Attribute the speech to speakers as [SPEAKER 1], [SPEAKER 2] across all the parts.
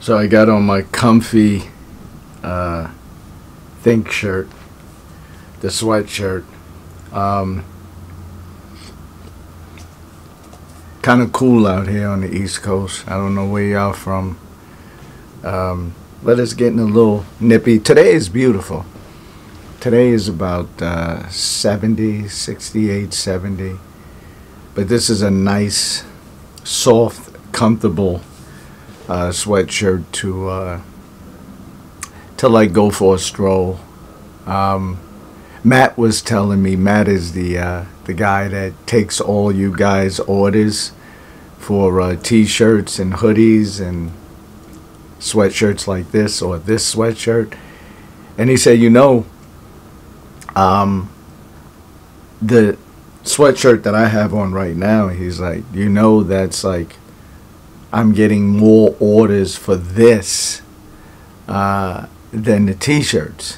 [SPEAKER 1] So I got on my comfy Think shirt, the sweatshirt. Kind of cool out here on the East Coast. I don't know where y'all from, but it's getting a little nippy. Today is beautiful. Today is about 70, 68, 70. But this is a nice, soft, comfortable sweatshirt to like go for a stroll. Matt was telling me, Matt is the guy that takes all you guys' orders for t-shirts and hoodies and sweatshirts like this or this sweatshirt. And he said, the sweatshirt that I have on right now, he's like, that's like, I'm getting more orders for this than the t-shirts.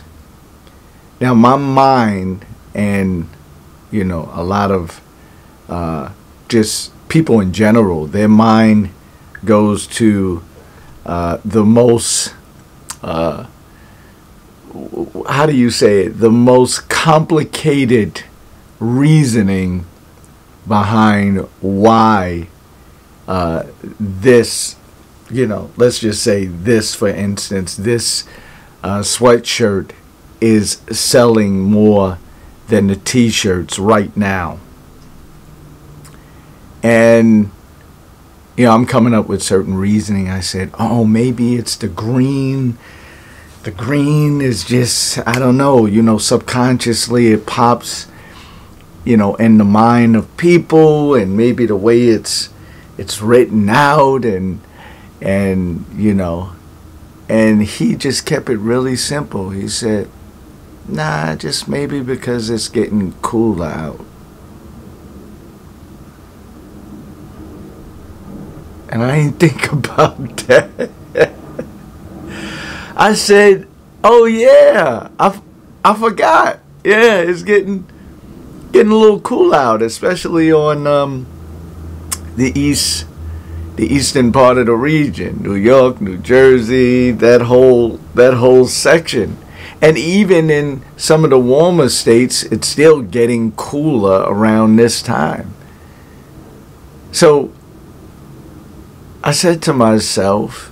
[SPEAKER 1] Now my mind and a lot of just people in general, their mind goes to the most how do you say it, the most complicated reasoning behind why this, let's just say this, for instance, this sweatshirt is selling more than the t-shirts right now. And I'm coming up with certain reasoning. I said, oh, maybe it's the green. The green is just, I don't know, subconsciously it pops, in the mind of people, and maybe the way it's written out, and he just kept it really simple. He said, nah, just maybe because it's getting cooler out. And I didn't think about that. I said, oh yeah, I forgot. Yeah, it's getting a little cool out, especially on the eastern part of the region, New York, New Jersey, that whole section. And even in some of the warmer states, it's still getting cooler around this time. So I said to myself,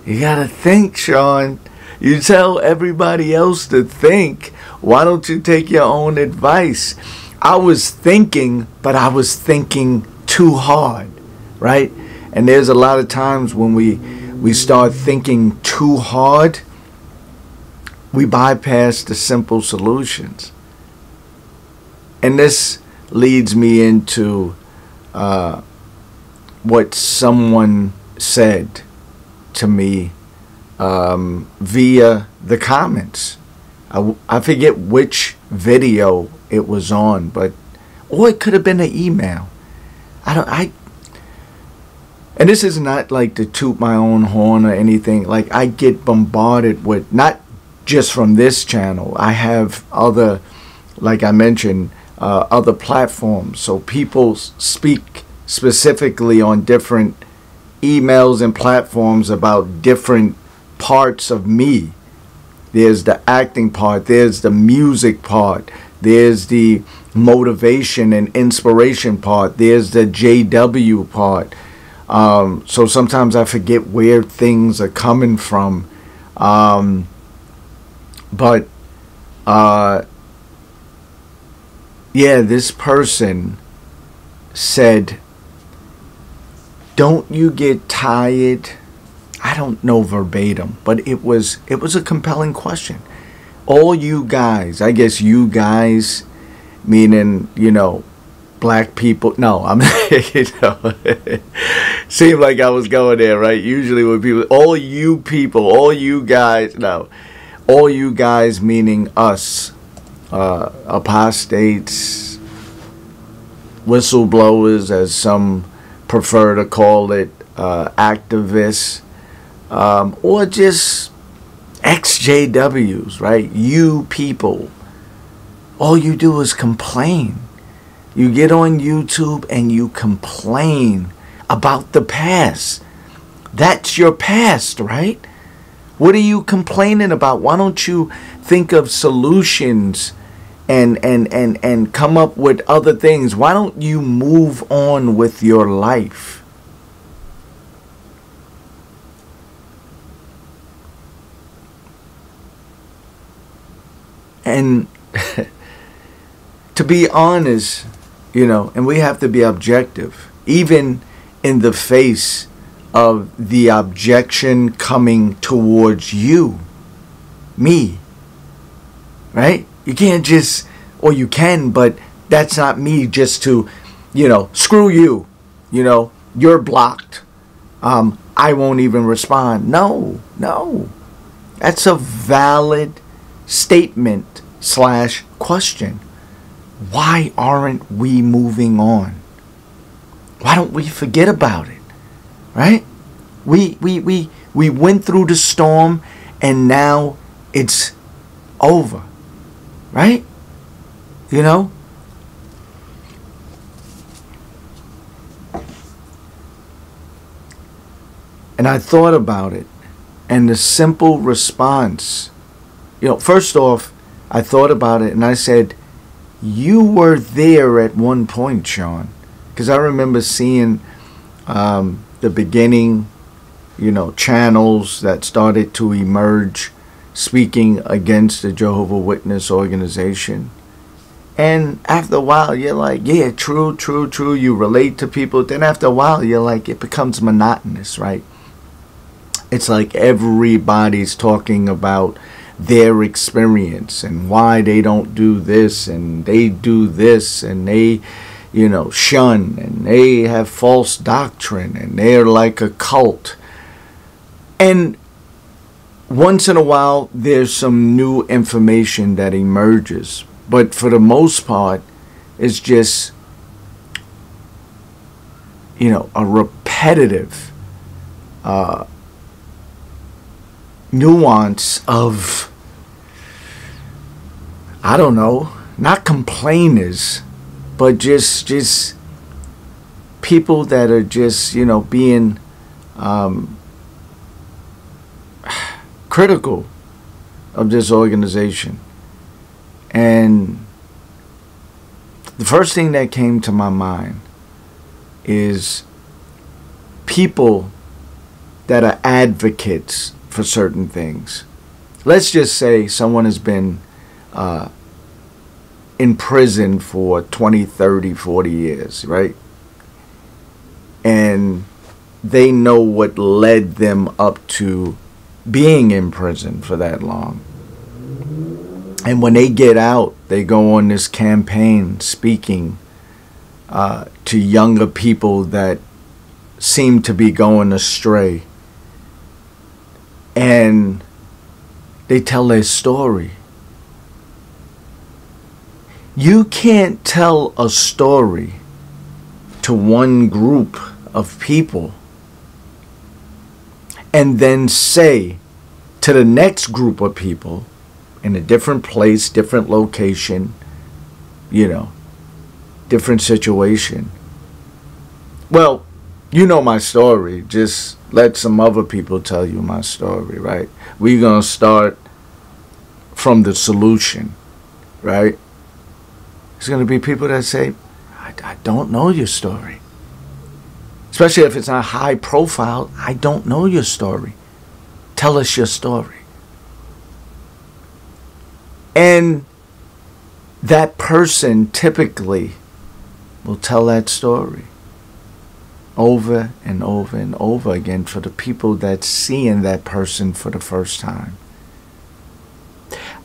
[SPEAKER 1] you gotta think, Sean. You tell everybody else to think. Why don't you take your own advice? I was thinking, but I was thinking too hard, right? And there's a lot of times when we start thinking too hard, we bypass the simple solutions. And this leads me into what someone said to me via the comments. I forget which video it was on, or it could have been an email. And this is not like to toot my own horn or anything. Like, I get bombarded with, not just from this channel. I have other, like I mentioned, other platforms. So people speak specifically on different emails and platforms about different parts of me. There's the acting part, there's the music part, there's the motivation and inspiration part, there's the JW part. So sometimes I forget where things are coming from. Yeah, this person said, don't you get tired? I don't know verbatim, but it was a compelling question. All you guys, I guess you guys, meaning, black people. No, I'm, seemed like I was going there, right? Usually when people, all you people, all you guys, no, all you guys meaning us, apostates, whistleblowers, as some prefer to call it, activists, or just XJWs, right? You people, all you do is complain. You get on YouTube and you complain about the past. That's your past, right? What are you complaining about? Why don't you think of solutions and come up with other things? Why don't you move on with your life? And to be honest, and we have to be objective, even in the face of the objection coming towards you, me, right? You can't just, or you can, but that's not me just to, screw you, you're blocked. I won't even respond. No. That's a valid statement / question. Why aren't we moving on? Why don't we forget about it? Right? We went through the storm and now it's over. Right? And I thought about it, and the simple response, first off, I thought about it and I said, you were there at one point, Sean. Because I remember seeing the beginning, channels that started to emerge speaking against the Jehovah Witness organization. And after a while, you're like, yeah, true. You relate to people. Then after a while, you're like, it becomes monotonous, right? It's like everybody's talking about their experience and why they don't do this and they do this and they, shun and they have false doctrine and they're like a cult. And once in a while, there's some new information that emerges. But for the most part, it's just, a repetitive nuance of, I don't know, not complainers, but just people that are just, being critical of this organization. And the first thing that came to my mind is people that are advocates for certain things. Let's just say someone has been in prison for 20, 30, 40 years, right? And they know what led them up to being in prison for that long. And when they get out, they go on this campaign speaking to younger people that seem to be going astray. And they tell their story. You can't tell a story to one group of people and then say to the next group of people in a different place, different location, different situation. Well, my story. Just let some other people tell you my story, right? We're going to start from the solution, right? There's going to be people that say, I don't know your story. Especially if it's not high profile. I don't know your story. Tell us your story. And that person typically will tell that story over and over and over again for the people that's seeing that person for the first time.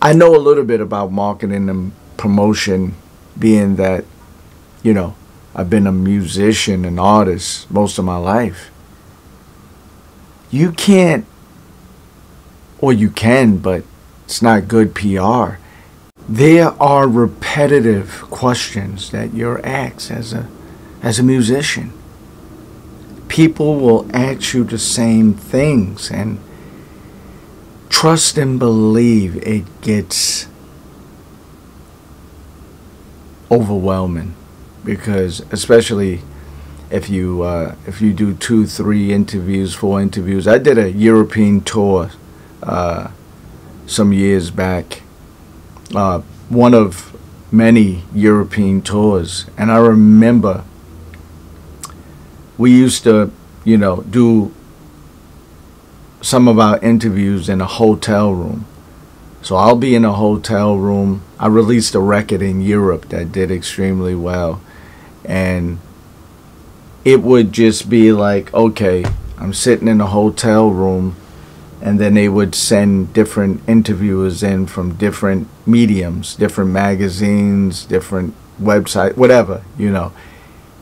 [SPEAKER 1] I know a little bit about marketing and promotion, being that, I've been a musician and artist most of my life. You can't, or you can, but it's not good PR. There are repetitive questions that you're asked as a musician. People will ask you the same things, and trust and believe it gets overwhelming, because especially if you do 2, 3 interviews, 4 interviews. I did a European tour some years back, one of many European tours, and I remember we used to, do some of our interviews in a hotel room. So I'll be in a hotel room. I released a record in Europe that did extremely well, and it would just be like, okay, I'm sitting in a hotel room, and then they would send different interviewers in from different mediums, different magazines, different websites, whatever,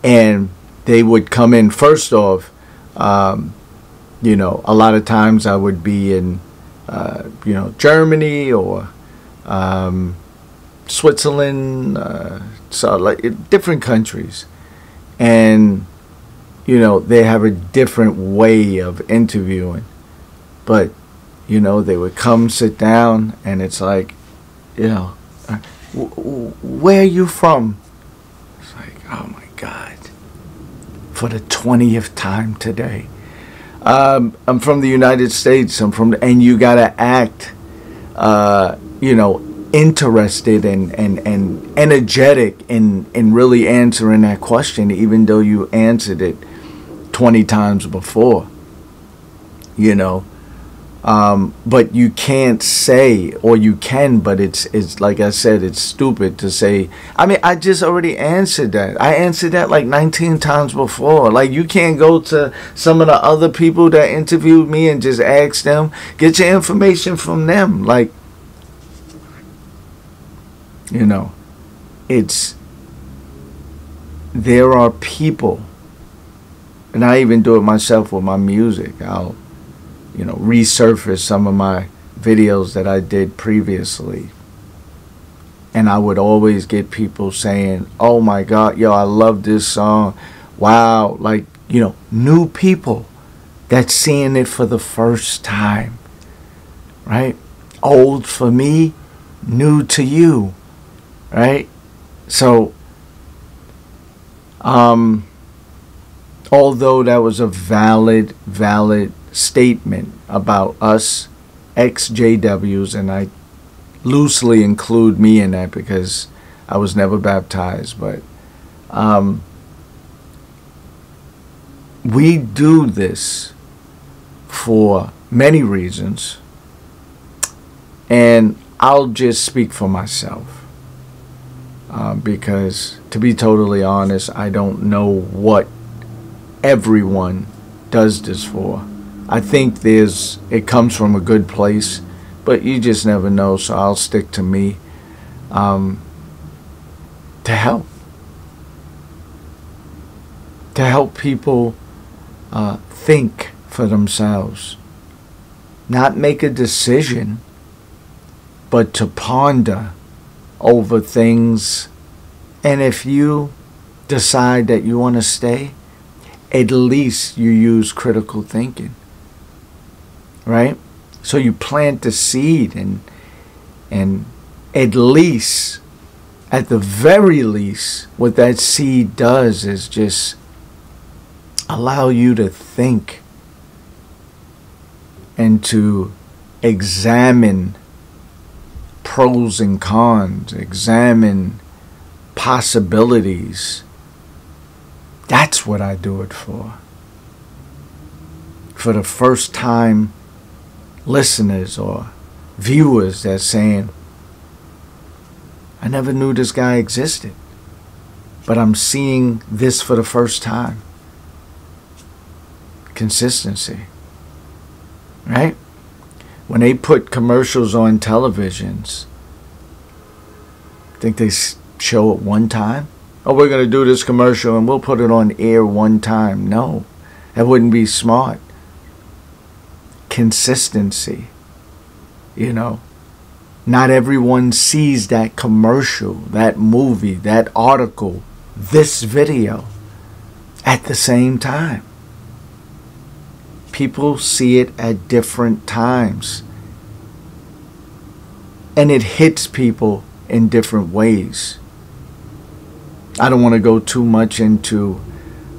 [SPEAKER 1] and they would come in. First off, a lot of times I would be in Germany or Switzerland, so like different countries, and they have a different way of interviewing, but they would come sit down, and it's like, where are you from? It's like, oh my God, for the 20th time today. I'm from the United States. And you gotta act, interested and energetic in really answering that question, even though you answered it 20 times before. But you can't say, or you can, but it's like I said, it's stupid to say. I mean, I just already answered that. I answered that like 19 times before. Like, you can't go to some of the other people that interviewed me and just ask them, get your information from them. Like, there are people, and I even do it myself with my music. I'll resurface some of my videos that I did previously, and I would always get people saying, oh my God, yo, I love this song. Wow. Like, new people that's seeing it for the first time, right? Old for me, new to you, right? So although that was a valid statement about us ex-JWs, and I loosely include me in that because I was never baptized, but we do this for many reasons, and I'll just speak for myself, because to be totally honest, I don't know what everyone does this for. I think it comes from a good place, but you just never know, so I'll stick to me, to help people think for themselves, not make a decision, but to ponder over things. And if you decide that you want to stay, at least you use critical thinking, right? So you plant the seed, and at least, at the very least, what that seed does is just allow you to think and to examine pros and cons, examine possibilities. That's what I do it for. For the first time listeners or viewers that's saying, I never knew this guy existed, but I'm seeing this for the first time. Consistency, right? When they put commercials on televisions, think they show it one time? Oh, we're going to do this commercial and we'll put it on air one time. No, that wouldn't be smart. Consistency. Not everyone sees that commercial, that movie, that article, this video at the same time. People see it at different times, and it hits people in different ways. I don't want to go too much into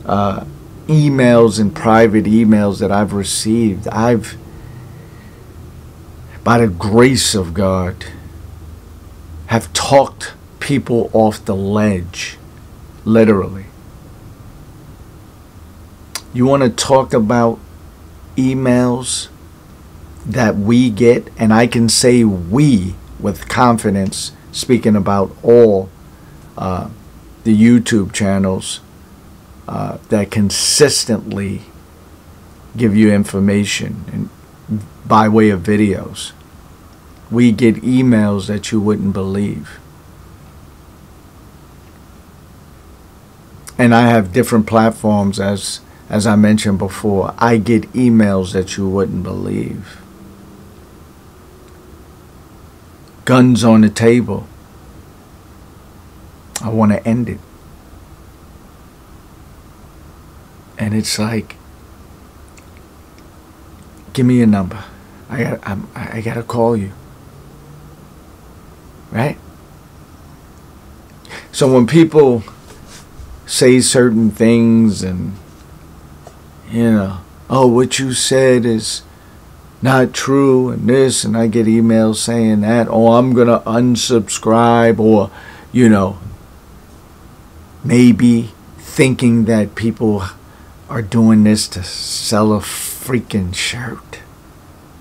[SPEAKER 1] emails and private emails that I've received. By the grace of God, have talked people off the ledge, literally. You want to talk about emails that we get, and I can say we with confidence, speaking about all the YouTube channels that consistently give you information and by way of videos. We get emails that you wouldn't believe. And I have different platforms, as I mentioned before. I get emails that you wouldn't believe. Guns on the table. I want to end it. And it's like, give me your number. I gotta call you. Right? So when people say certain things and, oh, what you said is not true and this, and I get emails saying that, or I'm gonna unsubscribe, or, maybe thinking that people are doing this to sell a freaking shirt.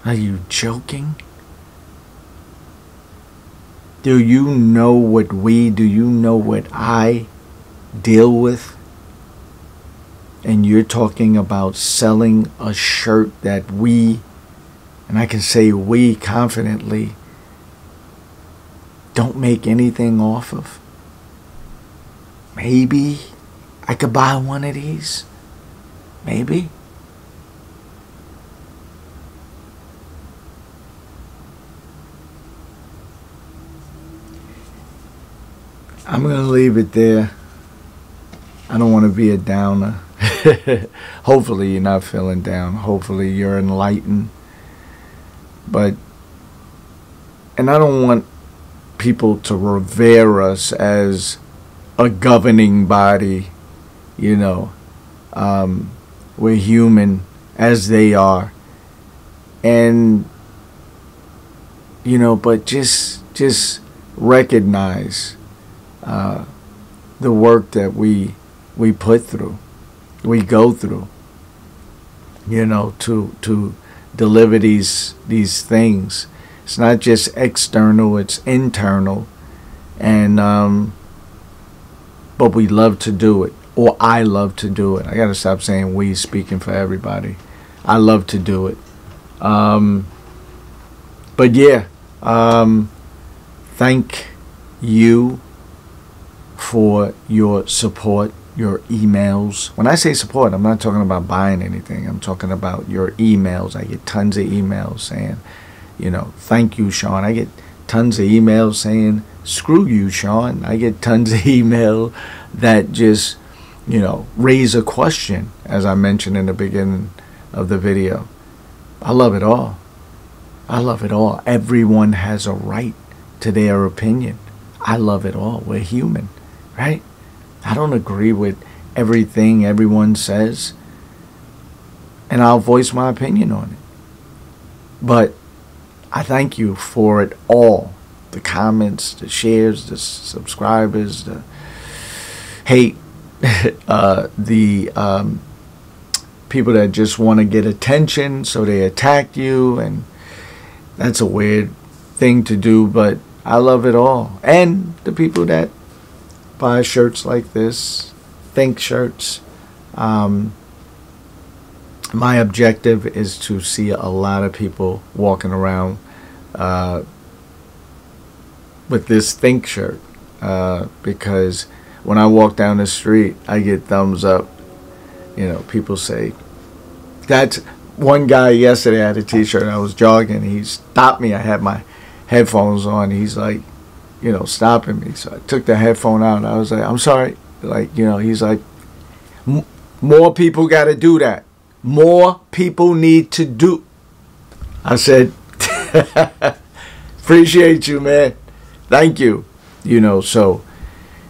[SPEAKER 1] Are you joking? Do you know what I deal with? And you're talking about selling a shirt that we, and I can say we confidently, don't make anything off of? Maybe I could buy one of these. Maybe. I'm going to leave it there. I don't want to be a downer. Hopefully you're not feeling down. Hopefully you're enlightened. And I don't want people to revere us as a governing body. We're human as they are. And, but just recognize the work that we put through, we go through, to deliver these things. It's not just external, it's internal. And but we love to do it, or I love to do it. I gotta stop saying we, speaking for everybody. I love to do it. But yeah, thank you for your support, your emails. When I say support, I'm not talking about buying anything. I'm talking about your emails. I get tons of emails saying, thank you, Sean. I get tons of emails saying, screw you, Sean. I get tons of email that just, raise a question, as I mentioned in the beginning of the video. I love it all. I love it all. Everyone has a right to their opinion. I love it all. We're human, right? I don't agree with everything everyone says, and I'll voice my opinion on it. But I thank you for it all. The comments, the shares, the subscribers, the hate, the people that just want to get attention, so they attack you, and that's a weird thing to do, but I love it all. And the people that buy shirts like this, Think shirts. My objective is to see a lot of people walking around with this Think shirt, because when I walk down the street, I get thumbs up. People say, that's one guy yesterday had a t-shirt. I was jogging. He stopped me. I had my headphones on. He's like, stopping me. So I took the headphone out. And I was like, I'm sorry. He's like, more people got to do that. More people need to do. I said, appreciate you, man. Thank you. So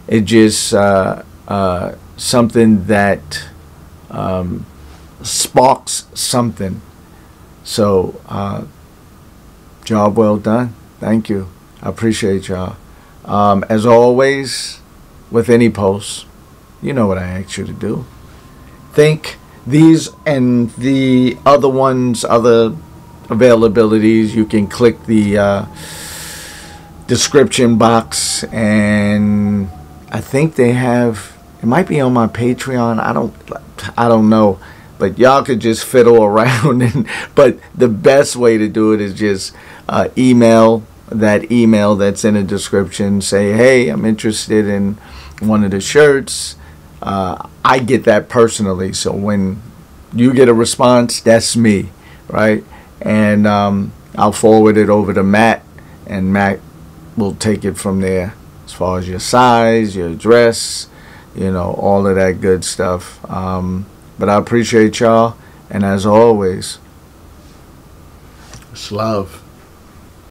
[SPEAKER 1] it just something that sparks something. So, job well done. Thank you. I appreciate y'all. As always, with any posts, you know what I ask you to do. Think these and the other ones, other availabilities. You can click the description box, and I think they have. It might be on my Patreon. I don't know. But y'all could just fiddle around. But the best way to do it is just email that email that's in the description. Say, hey, I'm interested in one of the shirts. I get that personally. So when you get a response, that's me, right? And I'll forward it over to Matt, and Matt will take it from there as far as your size, your address, all of that good stuff. But I appreciate y'all, and as always, it's love.